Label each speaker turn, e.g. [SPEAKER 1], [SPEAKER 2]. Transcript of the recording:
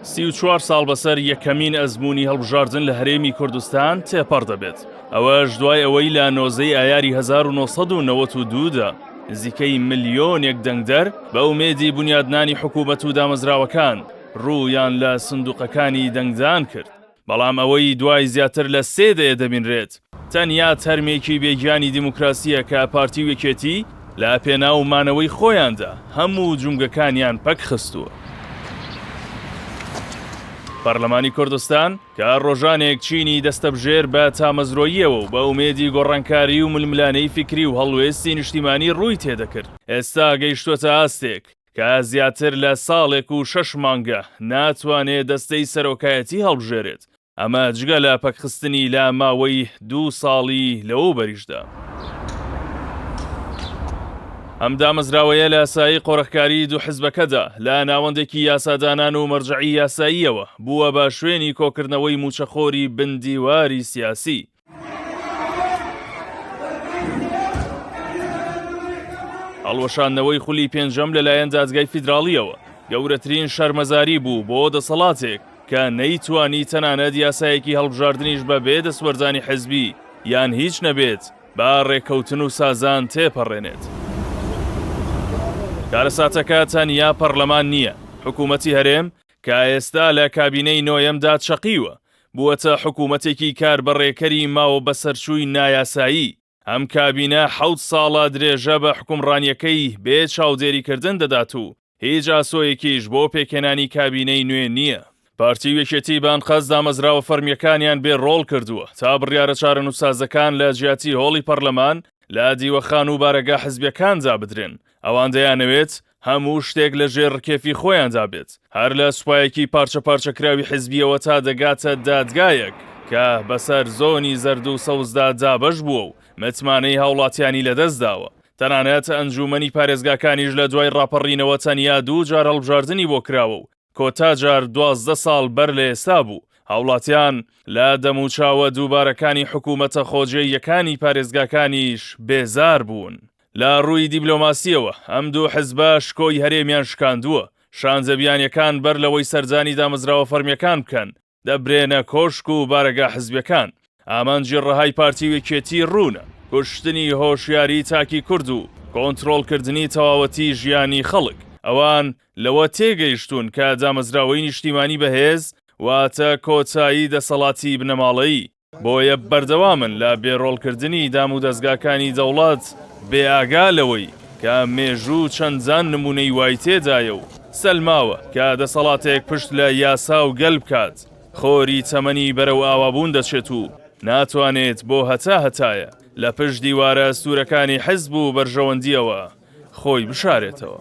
[SPEAKER 1] 34 ساڵ بەسەر یەکەمین ئەزموونی هەڵبژاردن لە هەرێمی کوردستان تێپەڕ دەبێت. ئەوەش دوای ئەوەی لە نۆزەی ئایاری 1992دا نزیکەی ملیۆنێک دەنگدەر بە ئومێدی بنیادنانی حکوومەت و دامەزراوەکان ڕوویان لە سندوقەکانی دەنگدان کرد. بەڵام ئەوەی دوای زیاتر لە 3 دەیە دەبینرێت تەنیا تەرمێکی بێگیانی دیموکراسیە کە پارتی وێکێتی لە پێناو مانەوەی خۆیاندا هەموو جونگەکانیان پەک خستووە. پەرلەمانی کوردستان کە ڕۆژانێک چینی دەستەبژێر بە تامەزرۆییەوە و بە ئومێدی گۆڕانکاری و ململانەی فکری و هەڵوێستی نیشتیمانی ڕووی تێدەکرد، ئێستا گەیشتووەتە ئاستێک کە زیاتر لە ساڵێک و 6 مانگە ناتوانێت دەستەی سەرۆکایەتی هەڵبژێرێت. ئەمە جگە لە پەکخستنی لە ماوەی 2 ساڵی لەوبەریشدا. ئەم دامەزراوەیە لە یاسایی قۆڕەکاری دوو حیزبەکەدا لە ناوەندێکی یاسادانان و مەرجعی یاساییەوە بووە بە شوێنی کۆکردنەوەی موچەخۆری بندیواری سیاسی. هەڵوەشاندنەوەی خولی پێنجەم لەلایەن دادگای فیدراڵیەوە گەورەترین شەرمەزاری بوو بۆ دەسەڵاتێک کە نەیتوانی تەنانەت یاسایەکی هەڵبژاردنیش بەبێ دەسوەردانی حیزبی یان هیچ نەبێت با ڕێکەوتن و سازان تێپەڕێنێت. کارەساتەکە تەنیا پەرلەمان نییە. حکوومەتی هەرێم کە ئێستا لە کابینەی نۆیەمدا چەقیوە بووەتە حکوومەتێکی کار بەڕێکەری ماوە بەسەرچووی نایاسایی. ئەم کابینە 7 ساڵە درێژە بە حکومڕانیەکەی بێ چاودێریکردن دەدات و هیچ ئاسۆیەکیش بۆ پێکێنانی کابینەی نوێ نییە. پارتی وێکێتی بانقەز دامەزراوە فەرمیەکانیان بێ ڕۆڵ کردووە تا بڕیارە چارەنووسازەکان لە جیاتی هۆڵی پەرلەمان لە دیوەخان و بارەگا حیزبیەکاندا بدرێن. ئەوان دەیانەوێت هەموو شتێک لە ژێر ڕکێفی خۆیاندا بێت، هەر لە سوپایەکی پارچەپارچەکراوی حیزبیەوە تا دەگاتە دادگایەک کە بەسەر زۆنی زەرد و سەوزدا دابەش بووە و متمانەی هاوڵاتیانی لەدەستداوە. تەنانەت ئەنجومەنی پارێزگاکانیش لە دوای ڕاپەڕینەوە تەنیا 2 جار هەڵبژاردننی بۆ کراوە و کۆتا جار 12 ساڵ بەر لە ئێستا بوو. هاوڵاتیان لە دەموچاوە دووبارەکانی حکوومەتە خۆجێیەکانی پارێزگاکانیش بێزار بوون. لە ڕووی دیبلۆماسیەوە ئەم دوو حیزبە شکۆی هەرێمیان شکاندووە. شانزەبیانیەکان بەر لەوەی سەرجانی دامەزراوە فەرمیەکان بکەن دەبرێنە کۆشک و بارەگا حیزبیەکان. ئامانجی ڕەهای پارتی وێکێتی ڕوونە کوشتنی هۆشیاری تاکی کورد و کۆنتڕۆڵکردنی تەواوەتی ژیانی خەڵک. ئەوان لەوە تێگەیشتون کە دامەزراوەی نیشتیمانی بەهێز واتە کۆتایی دەسەڵاتی بنەماڵەیی. بۆیە بەردەوامن لە بێڕۆڵکردنی دام و دەستگاکانی دەوڵات بێئاگا لەوەی کە مێژوو چەندان نمونەی وای تێدایە و سەلماوە کە دەسەڵاتێک پشت لە یاسا و گەل بکات خۆری تەمەنی بەرەو ئاوابوون دەچێت و ناتوانێت بۆ هەتایە لە پشت دیوارە سوورەکانی حیزب و بەرژەوەندیەوە خۆی بشارێتەوە.